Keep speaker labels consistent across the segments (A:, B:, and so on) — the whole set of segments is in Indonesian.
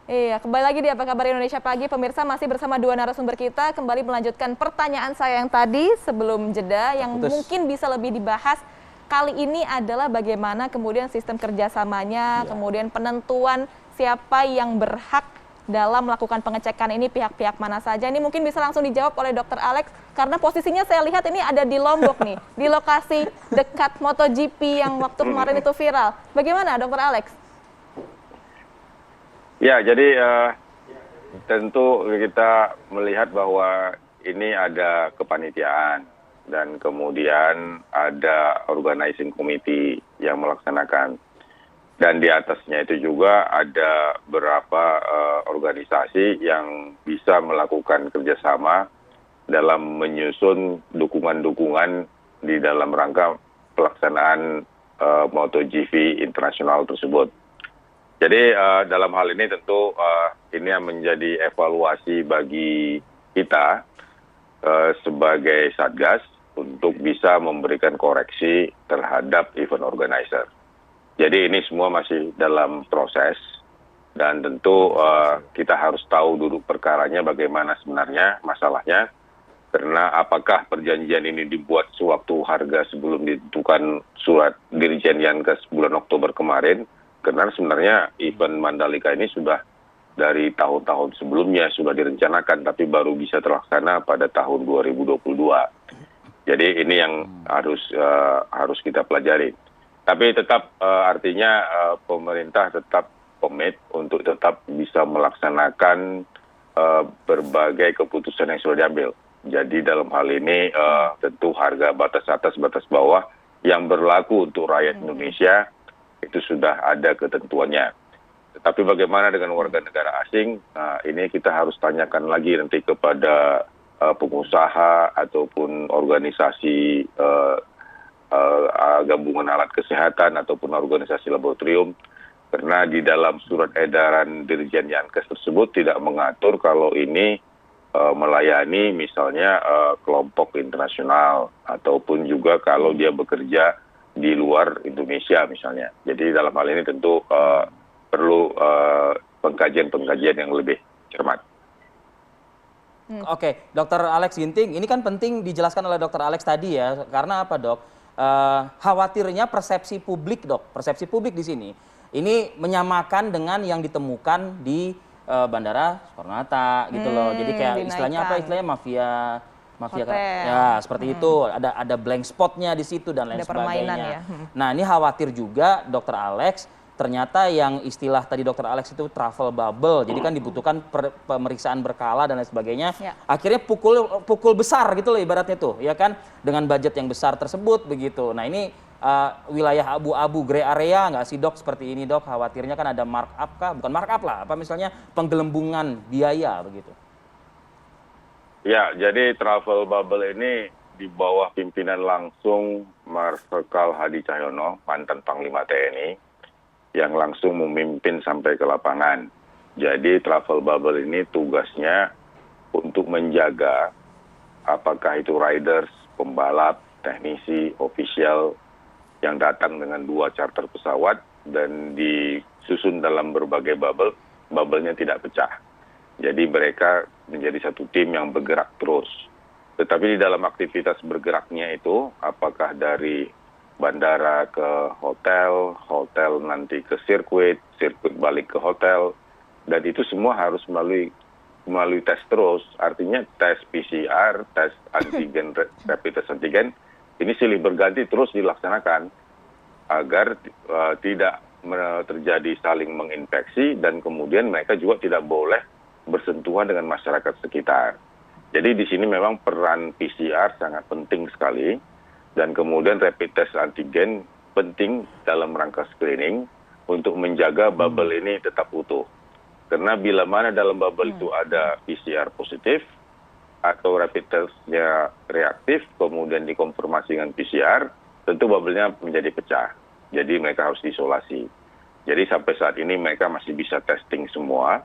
A: Iya, kembali lagi di Apa Kabar Indonesia Pagi. Pemirsa masih bersama dua narasumber kita, kembali melanjutkan pertanyaan saya yang tadi sebelum jeda, yang mungkin bisa lebih dibahas kali ini adalah bagaimana kemudian sistem kerjasamanya, kemudian penentuan siapa yang berhak dalam melakukan pengecekan ini, pihak-pihak mana saja. Ini mungkin bisa langsung dijawab oleh Dr. Alex, karena posisinya saya lihat ini ada di Lombok nih, di lokasi dekat MotoGP yang waktu kemarin itu viral. Bagaimana Dr. Alex?
B: Ya, jadi tentu kita melihat bahwa ini ada kepanitiaan dan kemudian ada organizing committee yang melaksanakan. Dan di atasnya itu juga ada beberapa organisasi yang bisa melakukan kerjasama dalam menyusun dukungan-dukungan di dalam rangka pelaksanaan MotoGP internasional tersebut. Jadi dalam hal ini tentu ini yang menjadi evaluasi bagi kita sebagai Satgas untuk bisa memberikan koreksi terhadap event organizer. Jadi ini semua masih dalam proses dan tentu kita harus tahu duduk perkaranya bagaimana sebenarnya masalahnya. Karena apakah perjanjian ini dibuat sewaktu harga sebelum ditentukan surat Dirjen Yankes bulan Oktober kemarin. Karena sebenarnya event Mandalika ini sudah dari tahun-tahun sebelumnya sudah direncanakan, tapi baru bisa terlaksana pada tahun 2022. Jadi ini yang harus kita pelajari. Tapi tetap artinya pemerintah tetap komit untuk tetap bisa melaksanakan berbagai keputusan yang sudah diambil. Jadi dalam hal ini tentu harga batas atas, batas bawah yang berlaku untuk rakyat Indonesia itu sudah ada ketentuannya. Tetapi bagaimana dengan warga negara asing, ini kita harus tanyakan lagi nanti kepada pengusaha ataupun organisasi gabungan alat kesehatan ataupun organisasi laboratorium. Karena di dalam surat edaran Dirjen Yankes tersebut tidak mengatur kalau ini melayani misalnya kelompok internasional ataupun juga kalau dia bekerja di luar Indonesia misalnya. Jadi dalam hal ini tentu perlu pengkajian-pengkajian yang lebih cermat.
C: Oke, Dr. Alex Ginting, ini kan penting dijelaskan oleh Dr. Alex tadi ya, karena apa dok? Khawatirnya persepsi publik dok, persepsi publik di sini. Ini menyamakan dengan yang ditemukan di Bandara Soekarno-Hatta gitu loh. Jadi kayak istilahnya apa? Istilahnya mafia ya seperti itu, ada blank spotnya di situ dan lain sebagainya. Ya. Nah ini khawatir juga Dr. Alex, ternyata yang istilah tadi Dr. Alex itu travel bubble, jadi kan dibutuhkan pemeriksaan berkala dan lain sebagainya. Ya. Akhirnya pukul besar gitu loh ibaratnya tuh, ya kan, dengan budget yang besar tersebut begitu. Nah ini wilayah abu-abu, gray area nggak sih dok seperti ini dok? Khawatirnya kan ada markup kah? Bukan markup lah, apa misalnya penggelembungan biaya begitu.
B: Ya, jadi travel bubble ini di bawah pimpinan langsung Marsikal Hadi Cahyono, mantan Panglima TNI, yang langsung memimpin sampai ke lapangan. Jadi travel bubble ini tugasnya untuk menjaga apakah itu riders, pembalap, teknisi, ofisial yang datang dengan 2 charter pesawat dan disusun dalam berbagai bubble, bubble-nya tidak pecah. Jadi mereka menjadi satu tim yang bergerak terus. Tetapi di dalam aktivitas bergeraknya itu, apakah dari bandara ke hotel, hotel nanti ke sirkuit, sirkuit balik ke hotel, dan itu semua harus melalui tes terus. Artinya tes PCR, tes antigen, rapid test antigen, ini silih berganti terus dilaksanakan agar tidak terjadi saling menginfeksi dan kemudian mereka juga tidak boleh bersentuhan dengan masyarakat sekitar. Jadi di sini memang peran PCR sangat penting sekali dan kemudian rapid test antigen penting dalam rangka screening untuk menjaga bubble ini tetap utuh. Karena bila mana dalam bubble itu ada PCR positif atau rapid testnya reaktif kemudian dikonfirmasi dengan PCR, tentu bubble-nya menjadi pecah. Jadi mereka harus diisolasi. Jadi sampai saat ini mereka masih bisa testing semua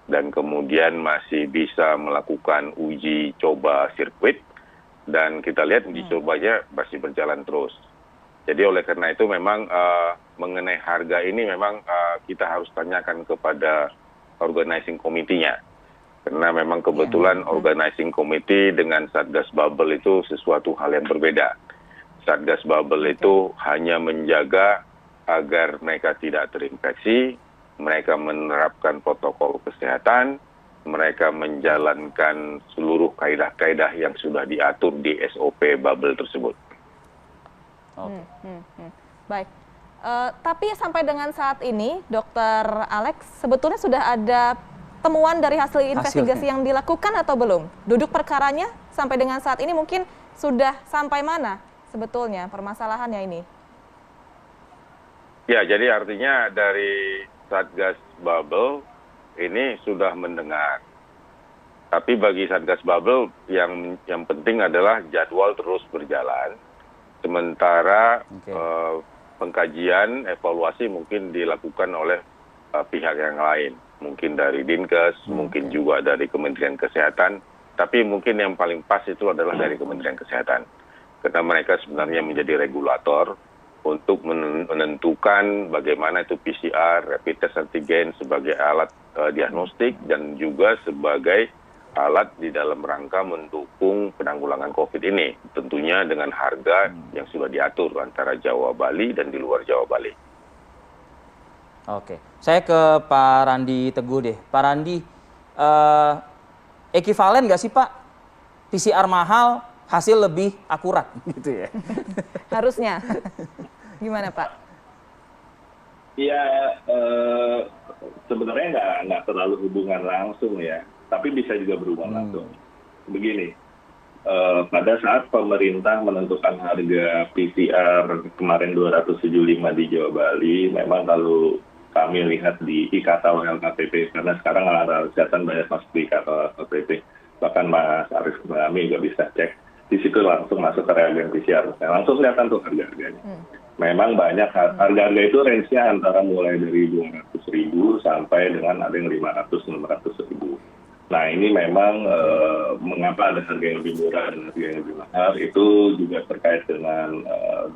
B: dan kemudian masih bisa melakukan uji coba sirkuit dan kita lihat uji cobanya masih berjalan terus. Jadi oleh karena itu memang mengenai harga ini memang kita harus tanyakan kepada organizing committee-nya. Karena memang kebetulan organizing committee dengan Satgas Bubble itu sesuatu hal yang berbeda. Satgas Bubble itu hanya menjaga agar mereka tidak terinfeksi, mereka menerapkan protokol kesehatan, mereka menjalankan seluruh kaidah-kaidah yang sudah diatur di SOP Bubble tersebut.
A: Baik. Tapi sampai dengan saat ini, Dr. Alex, sebetulnya sudah ada temuan dari hasil investigasi yang dilakukan atau belum? Duduk perkaranya sampai dengan saat ini mungkin sudah sampai mana sebetulnya permasalahannya ini?
B: Ya, jadi artinya dari Satgas Bubble ini sudah mendengar. Tapi bagi Satgas Bubble yang penting adalah jadwal terus berjalan. Sementara pengkajian, evaluasi mungkin dilakukan oleh pihak yang lain. Mungkin dari Dinkes, mungkin juga dari Kementerian Kesehatan, tapi mungkin yang paling pas itu adalah dari Kementerian Kesehatan. Karena mereka sebenarnya menjadi regulator untuk menentukan bagaimana itu PCR, rapid test antigen sebagai alat diagnostik dan juga sebagai alat di dalam rangka mendukung penanggulangan COVID ini. Tentunya dengan harga yang sudah diatur antara Jawa Bali dan di luar Jawa Bali.
C: Oke, saya ke Pak Randi Teguh deh. Pak Randi, ekivalen nggak sih Pak PCR mahal hasil lebih akurat gitu ya?
A: Harusnya. Gimana Pak?
D: Ya, sebenarnya nggak terlalu hubungan langsung ya, tapi bisa juga berhubungan langsung. Begini, pada saat pemerintah menentukan harga PCR kemarin 275 di Jawa Bali, memang kalau kami lihat di IKTWL KTP, karena sekarang alat kesehatan banyak masuk di IKTWL KTP, bahkan Mas Arief kami juga bisa cek, di situ langsung masuk ke reagen PCR, langsung kelihatan tuh harga-harganya. Memang banyak harga-harga itu range-nya antara mulai dari 200.000 sampai dengan ada yang 500-600.000. Nah ini memang mengapa ada harga yang lebih murah dan harga yang lebih mahal itu juga terkait dengan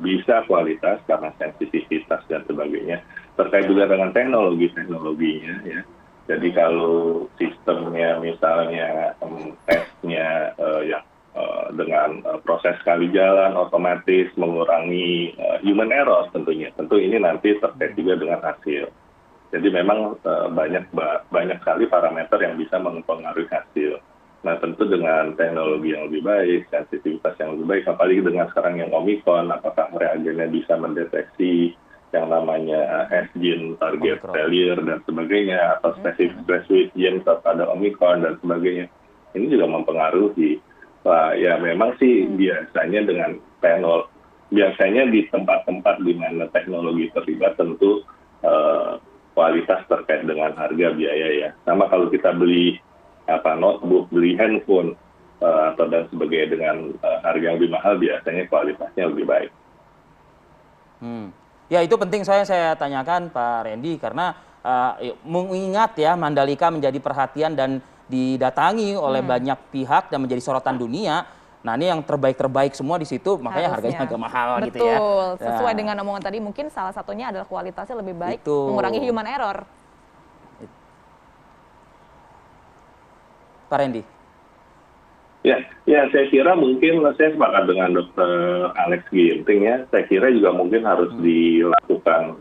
D: bisa kualitas karena sensitivitas dan sebagainya, terkait juga dengan teknologinya ya. Jadi kalau sistemnya misalnya tesnya yang dengan proses sekali jalan otomatis mengurangi human error tentunya, tentu ini nanti terkait juga dengan hasil. Jadi memang banyak sekali parameter yang bisa mempengaruhi hasil. Nah tentu dengan teknologi yang lebih baik, sensitivitas yang lebih baik, apalagi dengan sekarang yang Omicron, apakah reagennya bisa mendeteksi yang namanya S-gene target failure dan sebagainya, atau spesifik gene pada Omicron dan sebagainya. Ini juga mempengaruhi. Ya memang sih biasanya dengan biasanya di tempat-tempat di mana teknologi terlibat tentu kualitas terkait dengan harga biaya ya. Sama kalau kita beli notebook, beli handphone atau dan sebagainya dengan harga yang lebih mahal biasanya kualitasnya lebih baik.
C: Ya itu penting saya tanyakan Pak Randy karena mengingat ya Mandalika menjadi perhatian dan didatangi oleh banyak pihak dan menjadi sorotan dunia. Nah ini yang terbaik semua di situ, makanya harganya agak mahal.
A: Betul,
C: gitu ya.
A: Betul, sesuai dengan omongan tadi mungkin salah satunya adalah kualitasnya lebih baik, mengurangi human error.
C: Pak Randy.
D: Ya saya kira mungkin saya sepakat dengan Dr. Alex Ginting ya. Saya kira juga mungkin harus dilakukan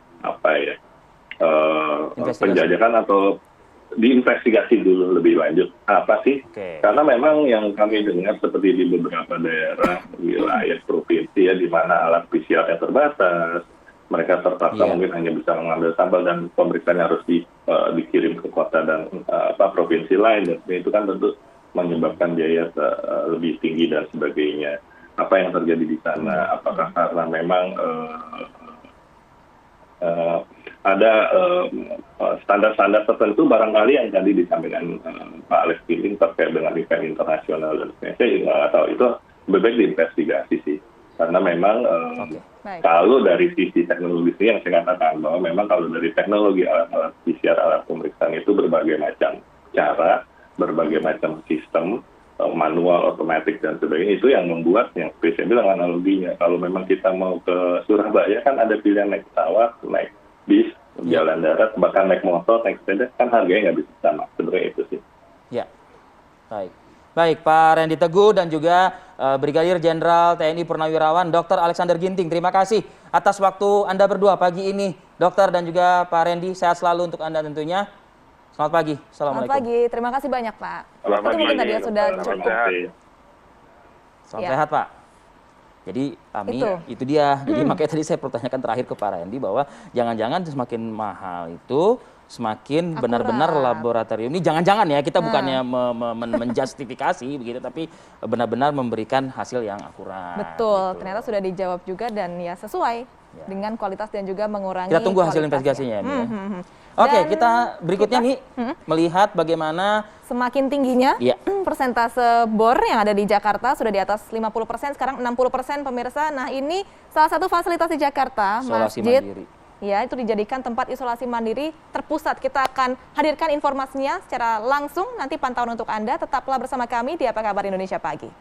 D: penjajakan atau diinvestigasi dulu lebih lanjut apa sih? Karena memang yang kami dengar seperti di beberapa daerah wilayah provinsi ya di mana alat PCR-nya terbatas, mereka terpaksa mungkin hanya bisa mengambil sampel dan pemeriksaannya harus dikirim ke kota dan provinsi lain dan itu kan tentu menyebabkan biaya lebih tinggi dan sebagainya. Apa yang terjadi di sana? Apakah karena memang ada standar-standar tertentu barangkali yang tadi disampaikan Pak Alex Ginting terkait dengan event internasional dan sebagainya. Saya juga nggak tahu, itu lebih baik diinvestigasi sih. Karena memang kalau dari sisi teknologi yang saya katakan bahwa memang kalau dari teknologi alat-alat PCR, alat pemeriksaan itu berbagai macam cara, berbagai macam sistem, manual, otomatis dan sebagainya, itu yang membuat yang saya bilang analoginya. Kalau memang kita mau ke Surabaya kan ada pilihan naik pesawat, naik bis, jalan darat, bahkan naik motor, naik sepeda, kan harganya nggak bisa sama. Sebenarnya itu sih.
C: Ya, baik. Baik, Pak Randy Teguh dan juga Brigadir Jenderal TNI Purnawirawan Dr. Alexander Ginting. Terima kasih atas waktu Anda berdua pagi ini. Dokter dan juga Pak Randy, sehat selalu untuk Anda tentunya. Selamat pagi. Assalamualaikum.
A: Selamat pagi. Terima kasih banyak, Pak.
B: Selamat
A: Itu mungkin
B: pagi,
A: tadi sudah
B: Dr.
A: cukup.
C: Salam
A: Ya.
C: sehat, Pak. Jadi kami itu dia. Jadi makanya tadi saya pertanyakan terakhir ke Pak Randy bahwa jangan-jangan semakin mahal itu semakin benar-benar laboratorium ini jangan-jangan ya kita bukannya menjustifikasi begitu tapi benar-benar memberikan hasil yang akurat.
A: Betul,
C: gitu.
A: ternyata sudah dijawab juga dan ya sesuai dengan kualitas dan juga mengurangi
C: Kita tunggu hasil
A: kualitasnya.
C: investigasinya. Oke,
A: Dan
C: kita berikutnya nih melihat bagaimana
A: semakin tingginya
C: Iya.
A: persentase bor yang ada di Jakarta sudah di atas 50%, sekarang 60% pemirsa. Nah, ini salah satu fasilitas di Jakarta,
C: isolasi
A: masjid.
C: mandiri.
A: Ya, itu dijadikan tempat isolasi mandiri terpusat. Kita akan hadirkan informasinya secara langsung, nanti pantauan untuk Anda. Tetaplah bersama kami di Apa Kabar Indonesia Pagi.